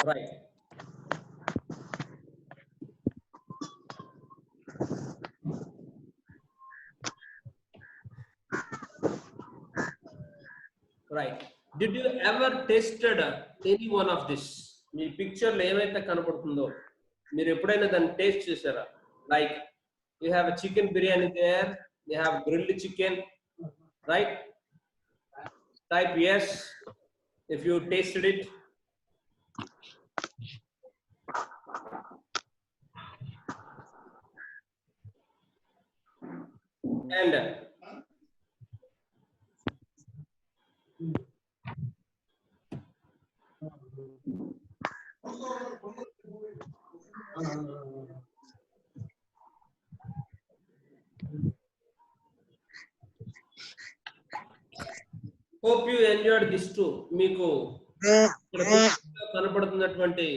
Right. Right. Did you ever tasted any one of this? Me picture లో ఏమైతే కనపడుతుందో మీరు ఎప్పుడైనా దాన్ని టేస్ట్ చేశారా? Like you have a chicken biryani there, you have grilled chicken, right? Type yes if you tasted it. And hope you enjoyed this too. మీకు కనపడుతున్నటువంటి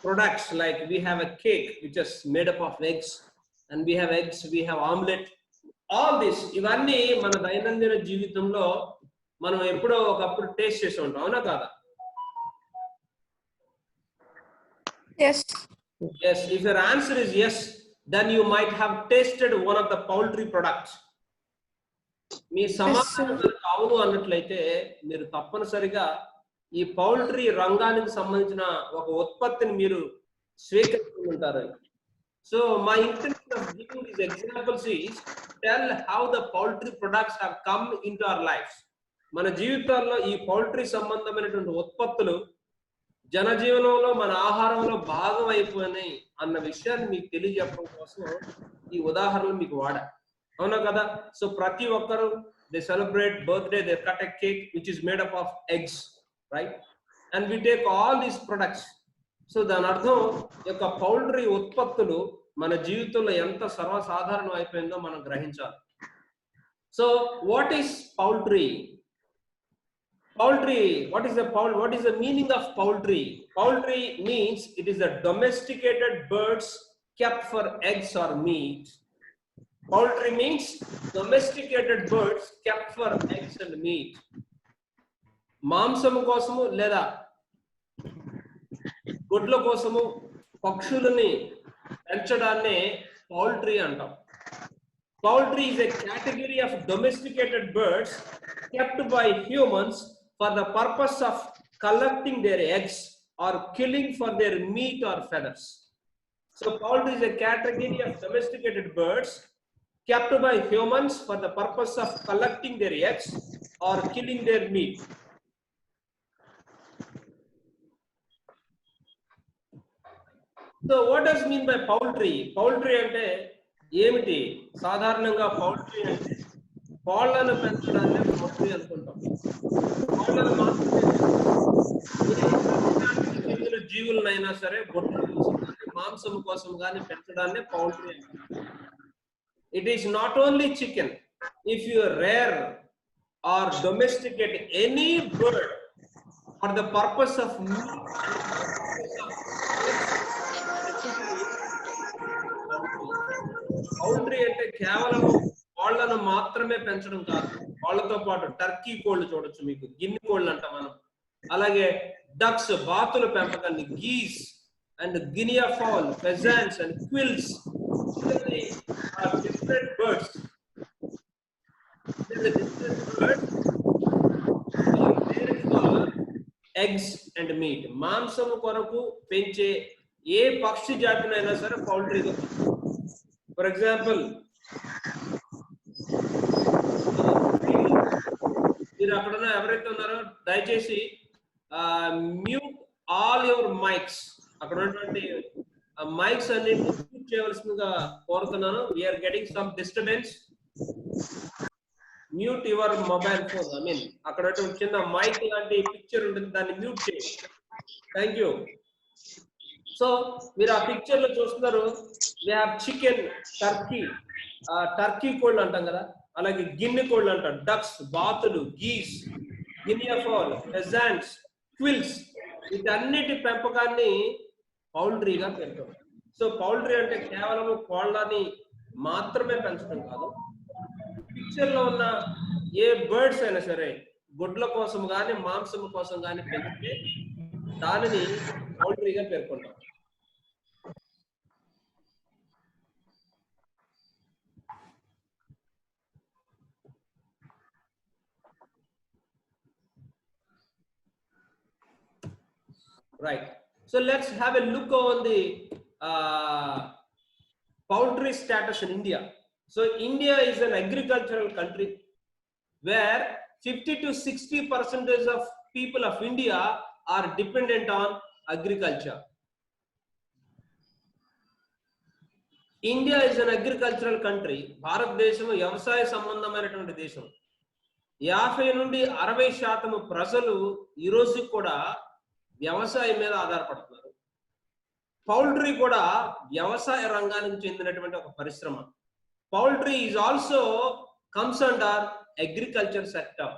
products, like we have a cake which is made up of eggs, and we have eggs, we have omelette. All this ఇవన్నీ మన దైనందిన జీవితంలో మనం ఎప్పుడో ఒకప్పుడు taste చేసి ఉంటాం, అవునా కాదా? Yes. Yes. If your answer is yes, then you might have tasted one of the poultry products. మీ సమాధానం అవును అన్నట్లయితే మీరు తప్పనిసరిగా ఈ పౌల్ట్రీ రంగానికి సంబంధించిన ఒక ఉత్పత్తిని మీరు స్వీకరించుకుంటారు. So my intention of giving these examples is tell how the poultry products have come into our lives. మన జీవితాల్లో ఈ పౌల్ట్రీ సంబంధమైనటువంటి ఉత్పత్తులు జనజీవనంలో మన ఆహారంలో భాగం అయిపోయినాయి అన్న విషయాన్ని మీకు తెలియజెప్పడం కోసం ఈ ఉదాహరణలు మీకు వాడా, అవునా కదా? సో ప్రతి ఒక్కరు they celebrate birthday, they cut a cake which is made up of eggs, right? And we take all these products. So దాని అర్థం యొక్క పౌల్ట్రీ ఉత్పత్తులు మన జీవితంలో ఎంత సర్వసాధారణం అయిపోయిందో మనం గ్రహించాలి. So what is poultry? Poultry, what is the meaning of poultry? Poultry means it is the domesticated birds kept for eggs or meat. Poultry means domesticated birds kept for eggs and meat. మాంసము కోసము లేదా గుడ్ల కోసము పక్షులని పెంచడాన్నే poultry అంటాం. Poultry is a category of domesticated birds kept by humans for the purpose of collecting their eggs or killing for their meat or feathers. So poultry is a category of domesticated birds kept by humans for the purpose of collecting their eggs or killing their meat. So what does mean by poultry? Poultry అంటే ఏమిటి? సాధారణంగా poultry అంటే కోళ్లను పెంచడాన్ని poultry అనుకుంటాం. కోళ్లను మాత్రమే జీవులనైనా సరే గుడ్ల కోసం కానీ మాంసం కోసం కానీ పెంచడాన్ని పౌల్ట్రీ అంటాం. It is not only chicken. If you rear or domesticate any bird for the purpose of meat, poultry అంటే కేవలం కోళ్లను మాత్రమే పెంచడం కాదు, కోళ్లతో పాటు టర్కీ కోళ్లు చూడొచ్చు, మీకు గిన్నె కోళ్ళు అంటాం మనం. అలాగే డక్స్, బాతుల పెంపకాన్ని, geese and guinea fowl, pheasants and quails, different birds. Eggs and meat. మాంసం కొరకు పెంచే ఏ పక్షి జాతినైనా సరే పౌల్ట్రీగా. ఫర్ ఎగ్జాంపుల్, మీరు అక్కడ ఎవరైతే ఉన్నారో దయచేసి మ్యూట్ ఆల్ యువర్ మైక్స్. అక్కడ ఉన్నటువంటి మైక్స్ అన్నింటినీ మ్యూట్ చేయవలసిందిగా కోరుతున్నాను. We are getting some disturbance. Mute your mobile phone. I mean అక్కడ చిన్న మైక్ లాంటి పిక్చర్ ఉంటుంది, దాన్ని మ్యూట్ చేయండి. Thank you. సో మీరు ఆ పిక్చర్ లో చూస్తున్నారు, we have chicken, turkey, turkey కోళ్ళు అంటాం కదా, అలాగే గిన్నె కోళ్ళు అంటాం, డక్స్, బాతులు, geese, guinea fowl, pheasants, quails, వీటన్నిటి పెంపకాన్ని పౌల్ట్రీగా పెంచాం. సో పౌల్ట్రీ అంటే కేవలం కోళ్ళని మాత్రమే పెంచడం కాదు, పిక్చర్ లో ఉన్న ఏ బర్డ్స్ అయినా సరే గుడ్ల కోసం కానీ మాంసం కోసం కానీ పెంచితే దానిని పౌల్ట్రీగా పేర్కొంటాం. Right. So let's have a look on the poultry status in India. So India is an agricultural country where 50 to 60% of people of India are dependent on agriculture. India is an agricultural country. భారతదేశం వ్యవసాయ సంబంధమైనటువంటి దేశం. 50 నుండి 60% ప్రజలు ఈ రోజు కూడా వ్యవసాయం మీద ఆధారపడుతున్నారు. పౌల్ట్రీ కూడా వ్యవసాయ రంగానికి చెందినటువంటి ఒక పరిశ్రమ. Poultry is also comes under agriculture sector,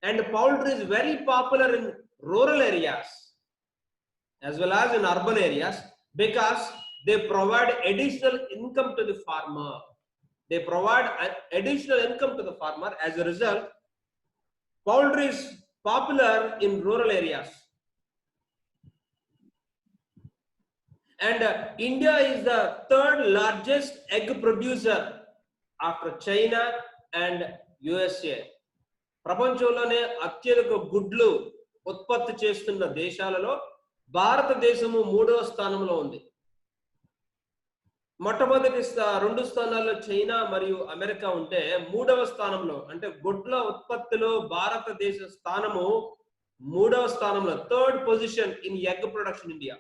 and poultry is very popular in rural areas as well as in urban areas because they provide additional income to the farmer. They provide additional income to the farmer. As a result, poultry is popular in rural areas. And India is the third largest egg producer after China and USA. ప్రపంచంలోనే అత్యధిక గుడ్లు ఉత్పత్తి చేస్తున్న దేశాలలో భారతదేశము 3వ స్థానంలో ఉంది. మొట్టమొదటి 2 స్థానాల్లో చైనా మరియు అమెరికా ఉంటే 3వ స్థానంలో అంటే గుడ్ల ఉత్పత్తిలో భారతదేశ స్థానము 3వ స్థానంలో, third position in egg production India.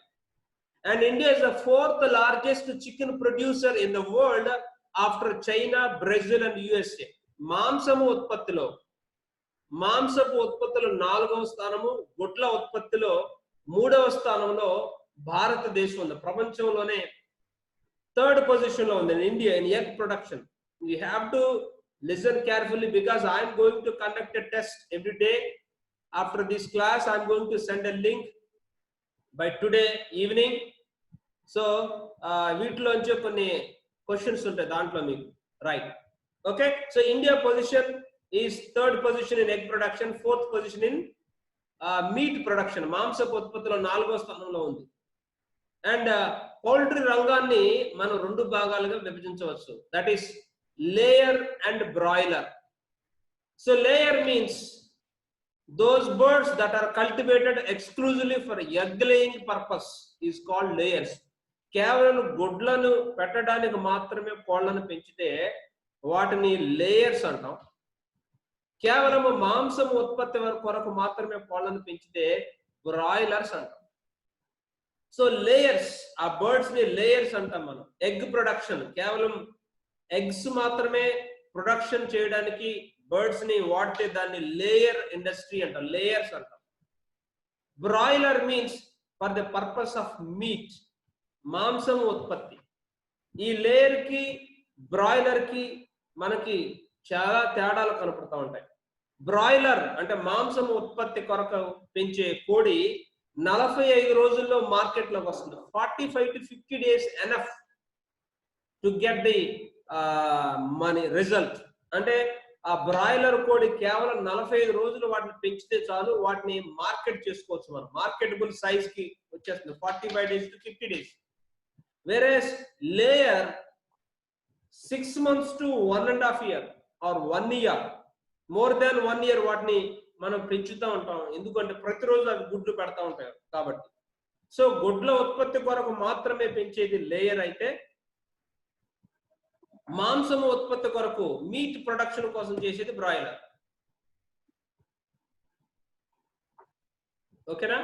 And India is the 4th largest chicken producer in the world after China, Brazil and USA. మాంసపు ఉత్పత్తిలో 4వ స్థానము, గుడ్ల ఉత్పత్తిలో 3వ స్థానంలో భారతదేశం ఉంది. ప్రపంచంలోనే థర్డ్ పొజిషన్ లో ఉంది India in egg production. You have to listen carefully because I am going to conduct a test every day. After this class I am going to send a link by today evening. So వీటిలోంచి కొన్ని questions ఉంటాయి దాంట్లో మీకు. Right, okay. So India position is third position in egg production, fourth position in meat production. మాంసపు ఉత్పత్తిలో 4వ స్థానంలో ఉంది. And poultry రంగాన్ని మనం 2 భాగాలుగా విభజించవచ్చు. That is layer and broiler. So layer means those birds that are cultivated exclusively for egg laying purpose is called layers. కేవలం గుడ్లను పెట్టడానికి మాత్రమే కోళ్లను పెంచితే వాటిని లేయర్స్ అంటాం. కేవలం మాంసం ఉత్పత్తి కొరకు మాత్రమే కోళ్లను పెంచితే బ్రాయిలర్స్ అంటాం. సో లేయర్స్, ఆ బర్డ్స్ ని లేయర్స్ అంటాం మనం. ఎగ్ ప్రొడక్షన్ కేవలం ఎగ్స్ మాత్రమే ప్రొడక్షన్ చేయడానికి బర్డ్స్ ని వాడితే దాన్ని లేయర్ ఇండస్ట్రీ అంటాం, లేయర్స్ అంటాం. Broiler means for the purpose of meat, మాంసం ఉత్పత్తి. ఈ లేయర్ కి బ్రాయిలర్ కి మనకి చాలా తేడాలు కనపడుతూ ఉంటాయి. బ్రాయిలర్ అంటే మాంసం ఉత్పత్తి కొరకు పెంచే కోడి 45 రోజుల్లో మార్కెట్ లోకి వస్తుంది. 45 to 50 days enough to get the money result. అంటే ఆ బ్రాయిలర్ కోడి కేవలం 45 రోజులు వాటిని పెంచితే చాలు, వాటిని మార్కెట్ చేసుకోవచ్చు మనం. మార్కెటబుల్ సైజ్ కి వచ్చేస్తుంది 45 days to 50 days. Whereas layer 6 months to 1.5 year or 1 year, more than 1 year వాటిని మనం పెంచుతూ ఉంటాం. ఎందుకంటే ప్రతిరోజు అవి గుడ్లు పెడతా ఉంటాయి కాబట్టి. సో గుడ్ల ఉత్పత్తి కొరకు మాత్రమే పెంచేది లేయర్ అయితే, మాంసము ఉత్పత్తి కొరకు మీట్ ప్రొడక్షన్ కోసం చేసేది బ్రాయిలర్. ఓకేనా?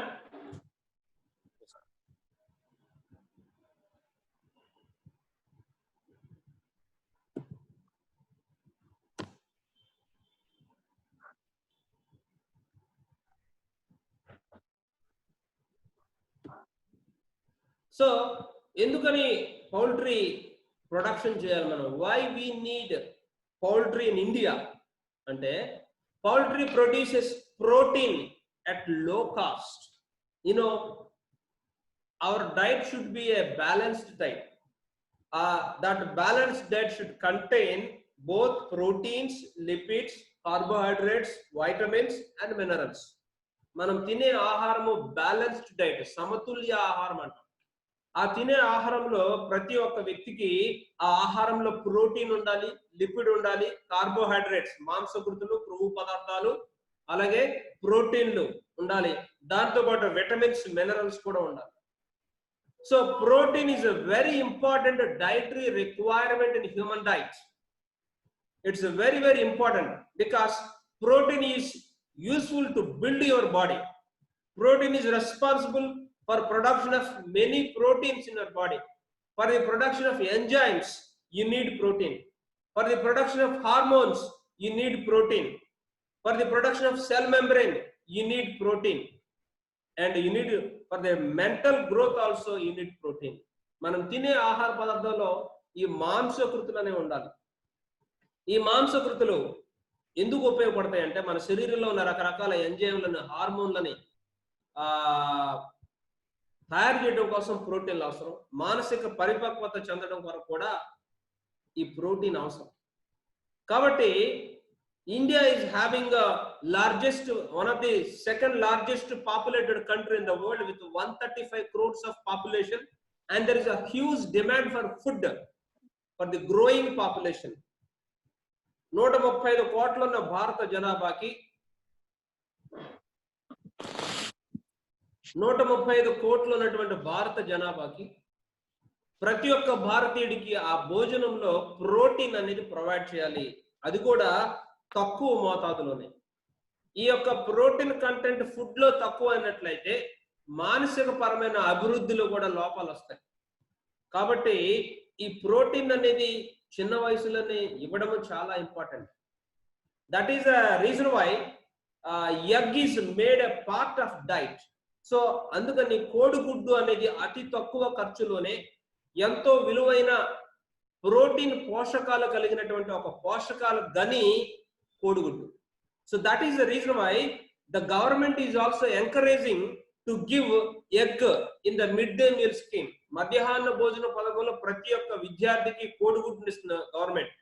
సో ఎందుకని పౌల్ట్రీ ప్రొడక్షన్ చేయాలి మనం? Why we need poultry in India అంటే, poultry produces protein at low cost. You know, our diet should be a balanced diet. That balanced diet should contain both proteins, lipids, carbohydrates, vitamins and minerals. మనం తినే ఆహారము balanced diet, సమతుల్య ఆహారం అంటాం. ఆ తినే ఆహారంలో ప్రతి ఒక్క వ్యక్తికి ఆ ఆహారంలో ప్రోటీన్ ఉండాలి, లిపిడ్ ఉండాలి, కార్బోహైడ్రేట్స్ మాంసకృతులు, క్రొవ్వు పదార్థాలు, అలాగే ప్రోటీన్లు ఉండాలి. దాంతో పాటు విటమిన్స్, మినరల్స్ కూడా ఉండాలి. So protein is a very important dietary requirement in human diet. It's a very, very important because protein is useful to build your body. Protein is responsible for production of many proteins in your body. For the production of enzymes, you need protein. For the production of hormones, you need protein. For the production of cell membrane, you need protein. And you need for the mental growth also you need protein. మనం తినే ఆహార పదార్థాల్లో ఈ మాంసకృతులు అనేవి ఉండాలి. ఈ మాంసకృతులు ఎందుకు ఉపయోగపడతాయి అంటే మన శరీరంలో ఉన్న రకరకాల ఎంజైమ్లను, హార్మోన్లని తయారు చేయడం కోసం ప్రోటీన్లు అవసరం. మానసిక పరిపక్వత చెందడం కొరకు కూడా ఈ ప్రోటీన్ అవసరం. కాబట్టి India is having a one of the second largest populated country in the world with 135 crores of population, and there is a huge demand for food for the growing population. 135 కోట్ల ఉన్న భారత జనాభాకి 135 కోట్లు ఉన్నటువంటి భారత జనాభాకి ప్రతి ఒక్క భారతీయుడికి ఆ భోజనంలో ప్రోటీన్ అనేది ప్రొవైడ్ చేయాలి. అది కూడా తక్కువ మోతాదులోనే. ఈ యొక్క ప్రోటీన్ కంటెంట్ ఫుడ్ లో తక్కువ అయినట్లయితే మానసిక పరమైన అభివృద్ధిలో కూడా లోపాలు వస్తాయి. కాబట్టి ఈ ప్రోటీన్ అనేది చిన్న వయసులోనే ఇవ్వడం చాలా important. That is the reason why egg is made a part of diet. So అందుకని కోడిగుడ్డు అనేది అతి తక్కువ ఖర్చులోనే ఎంతో విలువైన ప్రోటీన్ పోషకాలు కలిగినటువంటి ఒక పోషకాల గని కోడిగుడ్డు. So that is the reason why the government is also encouraging to give egg in the mid day meal scheme. మధ్యాహ్న భోజన పథకంలో ప్రతి ఒక్క విద్యార్థికి కోడిగుడ్డుని ఇస్తున్న government.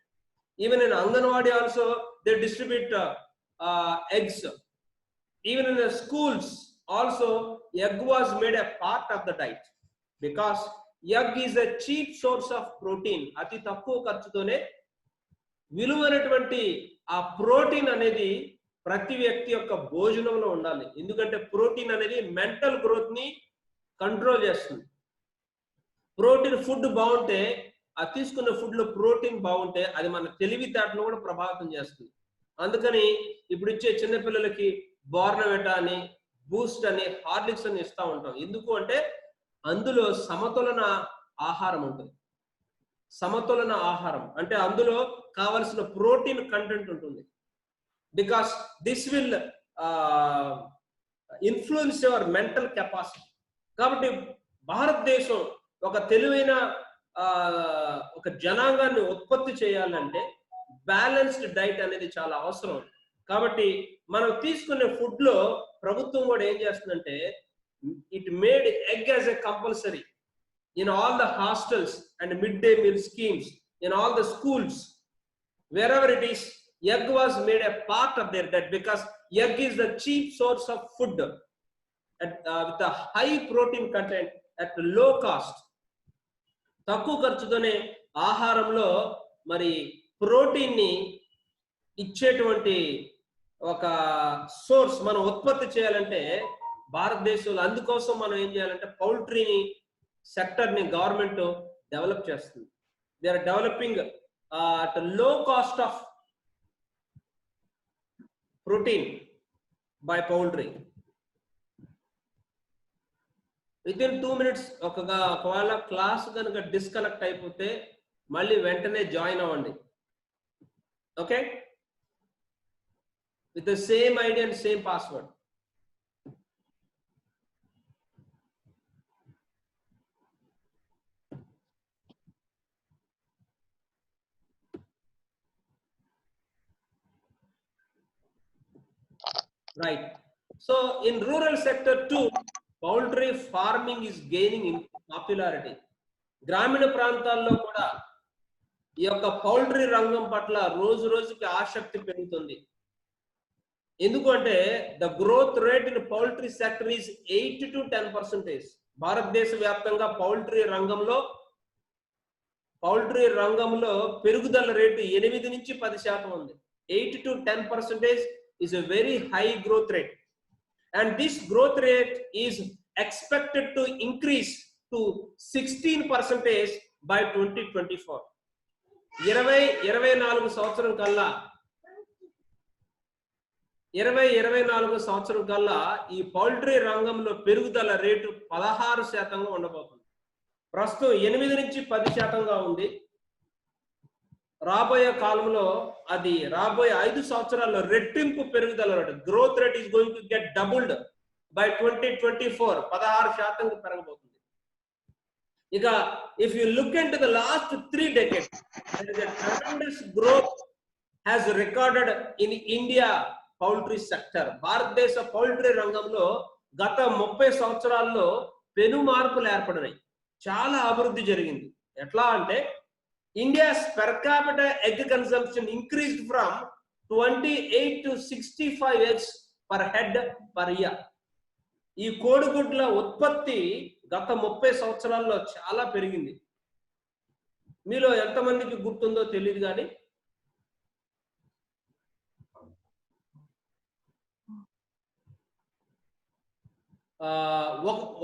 Even in anganwadi also they distribute eggs. Even in the schools also egg was made a part of the diet because egg is a cheap source of protein. అతి తక్కువ ఖర్చుతోనే విలువైనటువంటి ఆ ప్రోటీన్ అనేది ప్రతి వ్యక్తి యొక్క భోజనంలో ఉండాలి. ఎందుకంటే ప్రోటీన్ అనేది మెంటల్ గ్రోత్ ని కంట్రోల్ చేస్తుంది. ప్రోటీన్ ఫుడ్ బాగుంటే, ఆ తీసుకున్న ఫుడ్ లో ప్రోటీన్ బాగుంటే అది మన తెలివితేటను కూడా ప్రభావితం చేస్తుంది. అందుకని ఇప్పుడు ఇచ్చే చిన్నపిల్లలకి బోర్నవిటా అని, బూస్ట్ అని, హార్లిక్స్ అని ఇస్తూ ఉంటాం. ఎందుకు అంటే అందులో సమతులన ఆహారం ఉంటుంది. సమతులన ఆహారం అంటే అందులో కావలసిన ప్రోటీన్ కంటెంట్ ఉంటుంది. Because this will influence your mental capacity. కాబట్టి భారతదేశం ఒక తెలివైన ఒక జనాంగాన్ని ఉత్పత్తి చేయాలంటే బ్యాలెన్స్డ్ డైట్ అనేది చాలా అవసరం. కాబట్టి మనం తీసుకునే ఫుడ్ లో ప్రభుత్వం కూడా ఏం చేస్తుందంటే it made egg as a compulsory in all the hostels and midday meal schemes, in all the schools, wherever it is, egg was made a part of their diet because egg is the cheap source of food with a high protein content at low cost. తక్కువ ఖర్చుతోనే ఆహారంలో మరి protein ని ఇచ్చేటువంటి ఒక source మనం ఉత్పత్తి చేయాలంటే భారతదేశంలో, అందుకోసం మనం ఏం చేయాలంటే పౌల్ట్రీని సెక్టర్ ని గవర్నమెంట్ డెవలప్ చేస్తుంది. They are developing at low cost of protein by poultry. Within 2 minutes ఒకవేళ క్లాస్ కనుక డిస్కనెక్ట్ అయిపోతే మళ్ళీ వెంటనే జాయిన్ అవ్వండి. Okay, with the same ID and same password. Right. So in rural sector too, poultry farming is gaining in popularity. గ్రామీణ ప్రాంతాల్లో కూడా ఈ యొక్క పౌల్ట్రీ రంగం పట్ల రోజు రోజుకి ఆసక్తి పెరుగుతుంది. ఎందుకంటే the growth rate in poultry sector is 8 to 10%. భారతదేశ వ్యాప్తంగా పౌల్ట్రీ రంగంలో పెరుగుదల రేటు 8 నుంచి 10% ఉంది. 8 to 10% is a very high growth rate, and this growth rate is expected to increase to 16% by 2024. 2024 సంవత్సరం కల్లా 2024 సంవత్సరం కల్లా ఈ పౌల్ట్రీ రంగంలో పెరుగుదల రేటు 16% ఉండబోతుంది. ప్రస్తుతం 8 నుంచి 10%గా ఉంది. రాబోయే కాలంలో అది రాబోయే 5 సంవత్సరాల్లో రెట్టింపు పెరుగుదల rate, growth rate is going to get doubled by 2024. 16% పెరగబోతుంది. ఇక if you look into the last 3 decades, there is a tremendous growth has recorded in India poultry sector. భారతదేశ పౌల్ట్రీ రంగంలో గత 30 సంవత్సరాల్లో పెను మార్పులు ఏర్పడినాయి. చాలా అభివృద్ధి జరిగింది. ఎట్లా అంటే India's per capita egg consumption increased from 28 to 65 eggs per head per year. ఈ కోడిగుడ్ల ఉత్పత్తి గత 30 సంవత్సరాల్లో చాలా పెరిగింది. మీలో ఎంతమందికి గుర్తుందో తెలియదు కానీ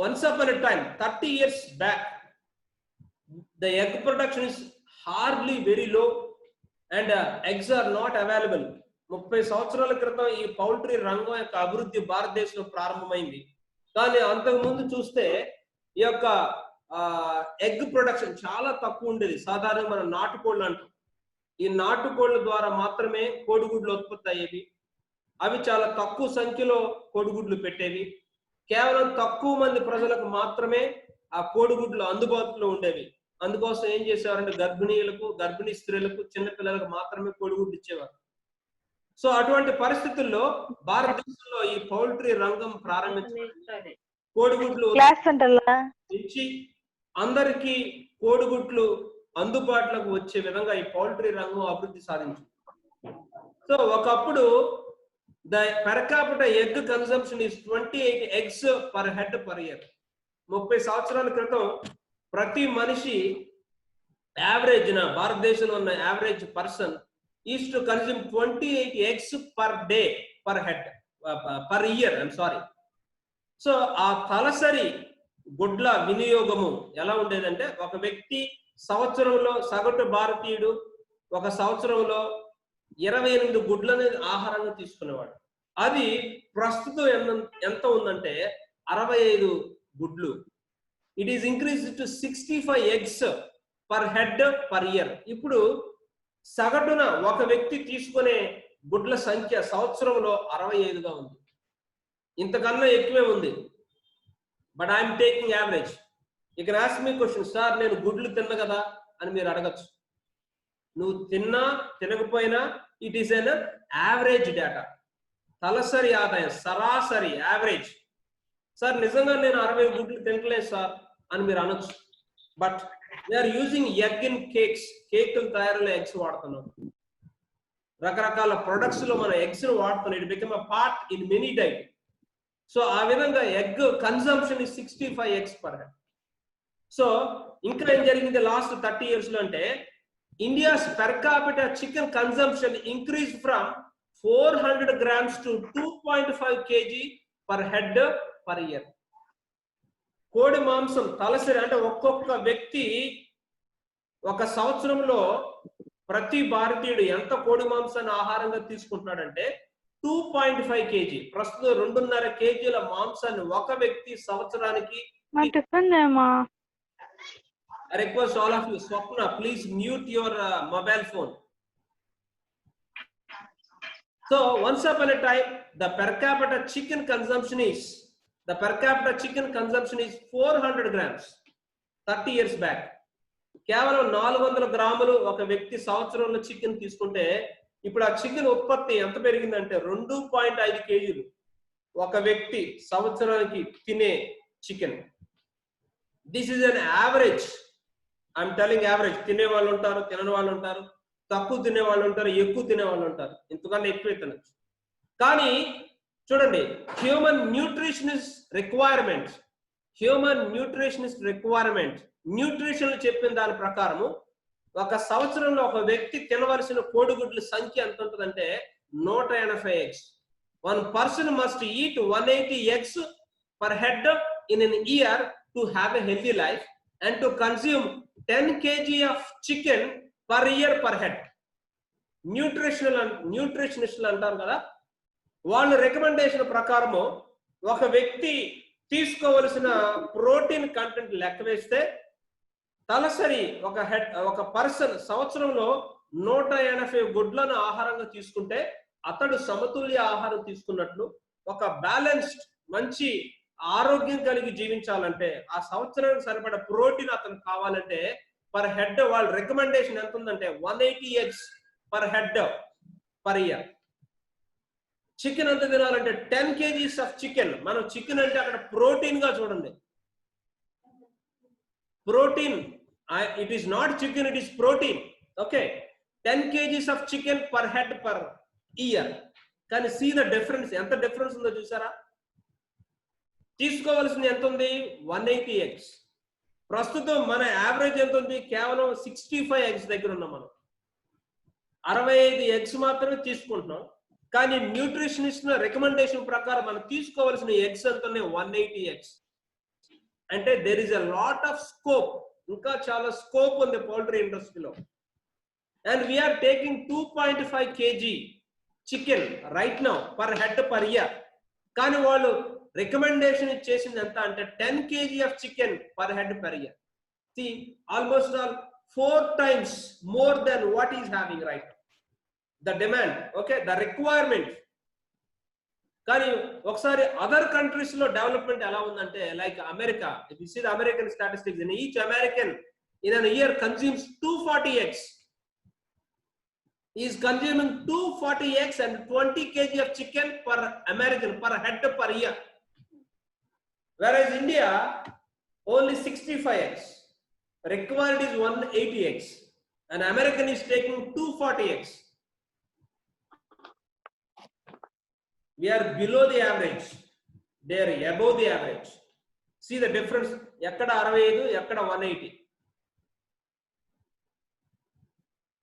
once upon a time 30 years back the egg production is hardly very low and eggs are not available. 30 సంవత్సరాల క్రితం ఈ పౌల్ట్రీ రంగం యొక్క అభివృద్ధి భారతదేశంలో ప్రారంభమైంది. కానీ అంతకు ముందు చూస్తే ఈ యొక్క ఎగ్ ప్రొడక్షన్ చాలా తక్కువ ఉండేది. సాధారణంగా మనం నాటుకోళ్ళు అంటాం. ఈ నాటుకోళ్ళ ద్వారా మాత్రమే కోడిగుడ్లు ఉత్పత్తి అయ్యేవి. అవి చాలా తక్కువ సంఖ్యలో కోడిగుడ్లు పెట్టేవి. కేవలం తక్కువ మంది ప్రజలకు మాత్రమే ఆ కోడిగుడ్లు అందుబాటులో ఉండేవి. అందుకోసం ఏం చేసేవారంటే గర్భిణీ స్త్రీలకు, చిన్నపిల్లలకు మాత్రమే కోడిగుడ్లు ఇచ్చేవారు. సో అటువంటి పరిస్థితుల్లో భారతదేశంలో ఈ పౌల్ట్రీ రంగం ప్రారంభించారు. కోడిగుడ్లు ఇచ్చి అందరికీ కోడిగుడ్లు అందుబాటులోకి వచ్చే విధంగా ఈ పౌల్ట్రీ రంగం అభివృద్ధి సాధించింది. సో ఒకప్పుడు the per capita egg consumption is 28 eggs per head per year. 30 సంవత్సరాల క్రితం ప్రతి మనిషి యావరేజ్ భారతదేశంలో ఉన్న average person is to consume 28 eggs per day per head per year. I'm sorry. So ఆ తలసరి గుడ్ల వినియోగము ఎలా ఉండేదంటే ఒక వ్యక్తి సంవత్సరంలో సగటు భారతీయుడు ఒక సంవత్సరంలో 28 గుడ్లని ఆహారంగా తీసుకునేవాడు. అది ప్రస్తుతం ఎంత ఉందంటే 65 గుడ్లు. It is increase to 65 eggs per head per year. ఇప్పుడు సగటున ఒక వ్యక్తి తీసుకునే గుడ్ల సంఖ్య సంవత్సరంలో 65గా ఉంది. ఇంతకన్నా ఎక్కువే ఉంది. But I'm taking average. You can ask me question, sir నేను గుడ్లు తిన్న కదా అని మీరు అడగచ్చు. నువ్వు తిన్నా తినకపోయినా it is N average data. తలసరి ఆదాయం, సరాసరి యావరేజ్. సార్ నిజంగా నేను 60 గుడ్లు తినట్లేదు సార్ అని మీరు అనొచ్చు. But we are using egg in cakes. కేకులు తయారీలో ఎగ్స్ వాడుతున్నాం. రకరకాల ప్రొడక్ట్స్ లో మనం ఎగ్స్ వాడుతున్నాం. It become a part in many diet. So ఆ విధంగా egg consumption is 65 eggs per head. So ఇంకా ఏం జరిగింది లాస్ట్ 30 years లో అంటే India's per capita chicken consumption increased from 400 grams to 2.5 kg per head per year. కోడి మాంసం తలసరి అంటే ఒక్కొక్క వ్యక్తి ఒక సంవత్సరంలో ప్రతి భారతీయుడు ఎంత కోడి మాంసాన్ని ఆహారంగా తీసుకుంటున్నాడంటే 2.5 kg. ప్రస్తుతం 2.5 kgల మాంసాన్ని ఒక వ్యక్తి సంవత్సరానికి. I request all of you, Swapna, please mute your mobile phone. So once upon a time, the per capita chicken consumption is 400 grams 30 years back. కేవలం 400 గ్రాములు ఒక వ్యక్తి సంవత్సరంలో చికెన్ తీసుకుంటే ఇప్పుడు ఆ చికెన్ ఉత్పత్తి ఎంత పెరిగిందంటే 2.5 kg ఒక వ్యక్తి సంవత్సరానికి తినే chicken. This is an average. I'm telling average. తినే వాళ్ళు ఉంటారు, తినని వాళ్ళు ఉంటారు, తక్కువ తినే వాళ్ళు ఉంటారు, ఎక్కువ తినే వాళ్ళు ఉంటారు, ఇంతకన్నా ఎక్కువ తినచ్చు. కానీ చూడండి, హ్యూమన్ న్యూట్రిషనిస్ట్ రిక్వైర్మెంట్ న్యూట్రిషన్ చెప్పిన దాని ప్రకారము ఒక సంవత్సరంలో ఒక వ్యక్తి తినవలసిన కోడిగుడ్ల సంఖ్య ఎంత ఉంటుందంటే 180 eggs. One person must eat 180 eggs per head in an year to have a healthy life and to consume 10 kg of chicken per year per head. న్యూట్రిషనిస్టులు అంటారు కదా, వాళ్ళ రికమెండేషన్ ప్రకారము ఒక వ్యక్తి తీసుకోవలసిన ప్రోటీన్ కంటెంట్ లెక్క వేస్తే తలసరి ఒక పర్సన్ సంవత్సరంలో 180 గుడ్లను ఆహారంగా తీసుకుంటే అతడు సమతుల్య ఆహారం తీసుకున్నట్లు. ఒక బ్యాలెన్స్డ్ మంచి ఆరోగ్యం కలిగి జీవించాలంటే ఆ సంవత్సరానికి సరిపడ ప్రోటీన్ అతను కావాలంటే పర్ హెడ్ వాళ్ళ రికమెండేషన్ ఎంత ఉందంటే 180 eggs per head per year. Chicken ఎంత తినాలంటే 10 kgs ఆఫ్ చికెన్. మనం చికెన్ అంటే అక్కడ ప్రోటీన్ గా చూడండి, protein. It is not chicken, it is protein. Okay, 10 kgs of chicken per head per year. కానీ సీ ద డిఫరెన్స్, ఎంత డిఫరెన్స్ ఉందో చూసారా? తీసుకోవాల్సింది ఎంత ఉంది? 180 ఎగ్స్. ప్రస్తుతం మన యావరేజ్ ఎంత ఉంది? కేవలం 65 ఎగ్స్ దగ్గర ఉన్నాం మనం. 65 ఎగ్స్ మాత్రమే తీసుకుంటున్నాం. కానీ న్యూట్రిషనిస్ట్ రికమెండేషన్ ప్రకారం మనం తీసుకోవాల్సిన ఎగ్స్ ఎంత ఉన్నాయి? 180 ఎగ్స్. అంటే there is a lot of scope, ఇంకా చాలా స్కోప్ ఉంది పౌల్ట్రీ ఇండస్ట్రీలో. And we are taking 2.5 kg chicken right now per head per year. కానీ వాళ్ళు రికమెండేషన్ చేసింది ఎంత అంటే 10 kg of chicken per head per year. See, almost all 4 times more than what is having right now. The demand, okay, the requirement. కానీ ఒకసారి other countries లో development ఎలా ఉందంటే, like America, if you see the American statistics, in each American in an year consumes 240 eggs. He is consuming 240 eggs and 20 kg of chicken per American per head per year. Whereas India only 65 eggs. Required is 180 eggs. An American is taking 240 eggs. We are below the average. They are above the average. See the difference. Ekkada 65, ekkada 180.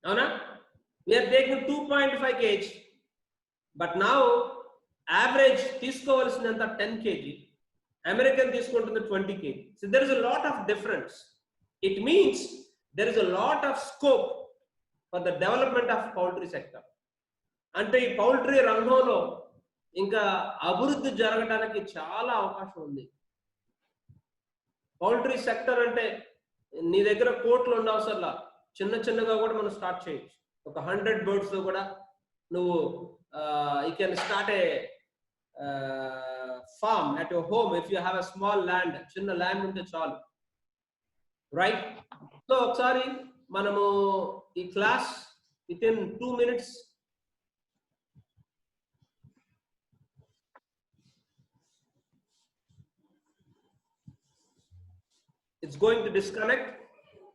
Avuna? We are taking 2.5 kg. But now average తీసుకోవాల్సినంత 10 kg. American తీసుకుంటుంది 20 kg. So there is a lot of difference. It means there is a lot of scope for the development of poultry sector. అంటే ఈ poultry రంగంలో ఇంకా అభివృద్ధి జరగడానికి చాలా అవకాశం ఉంది. పౌల్ట్రీ సెక్టర్ అంటే నీ దగ్గర కోట్లు ఉండవసరలా, చిన్న చిన్నగా కూడా మనం స్టార్ట్ చేయొచ్చు. ఒక 100 బర్డ్స్ తో కూడా నువ్వు you can start a farm at your home if you have a small land. చిన్న ల్యాండ్ ఉంటే చాలు, రైట్? సో ఒకసారి మనము ఈ class within 2 minutes it's going to disconnect.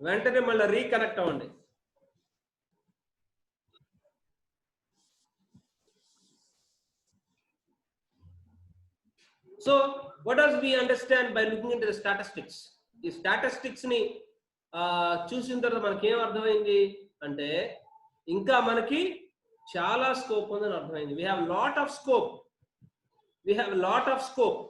వెంటనే మళ్ళీ రీకనెక్ట్ అవ్వండి. So what does we understand by looking into the statistics? ఈ స్టాటిస్టిక్స్ ని చూసిన తర్వాత మనకి ఏం అర్థమైంది అంటే ఇంకా మనకి చాలా స్కోప్ ఉందని అర్థమైంది. we have lot of scope.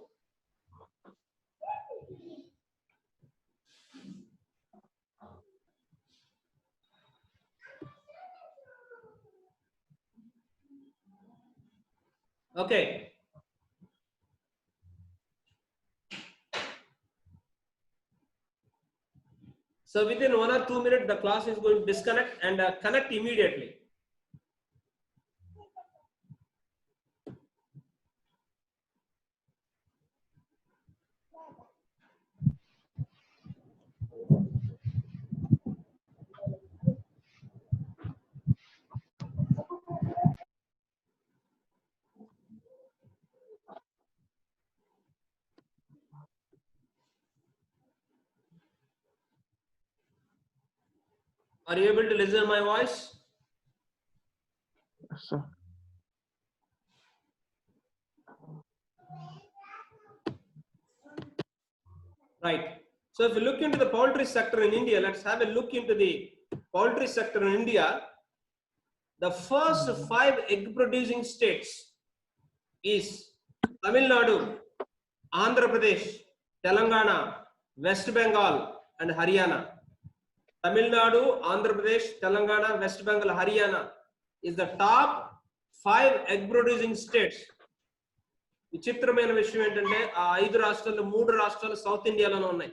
Okay, so within 1 or 2 minutes the class is going to disconnect and connect immediately. Are you able to listen to my voice? Yes, sir. Right. So if you look into the poultry sector in India, let's have a look into the poultry sector in India. The first 5 egg producing states is Tamil Nadu, Andhra Pradesh, Telangana, West Bengal and Haryana. Tamil Nadu, Andhra Pradesh, Telangana, West Bengal, Haryana is the top 5 egg producing states. విచిత్రమైన విషయం ఏంటంటే ఆ 5 రాష్ట్రాల్లో 3 రాష్ట్రాలు south ఇండియాలోనే ఉన్నాయి.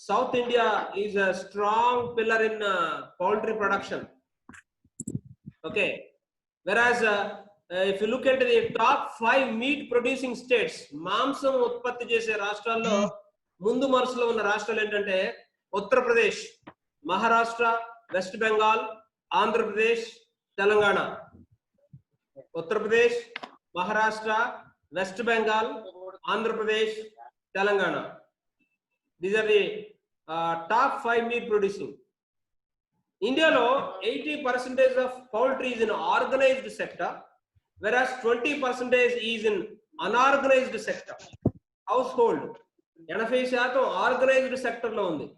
South India is a strong pillar in poultry production. Okay, whereas if you look at the top 5 meat producing states, మాంసం ఉత్పత్తి చేసే రాష్ట్రాల్లో ముందు వరుసలో ఉన్న రాష్ట్రాలు ఏంటంటే Uttar Pradesh, Maharashtra, west Bengal, Andhra Pradesh, Telangana. Uttar Pradesh, Maharashtra, west Bengal, Andhra Pradesh, Telangana. These are the top 5 meat producing. India lo 80% of poultry is in organized sector, whereas 20% is in unorganized sector. Household 80% organized sector lo undi.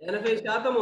80%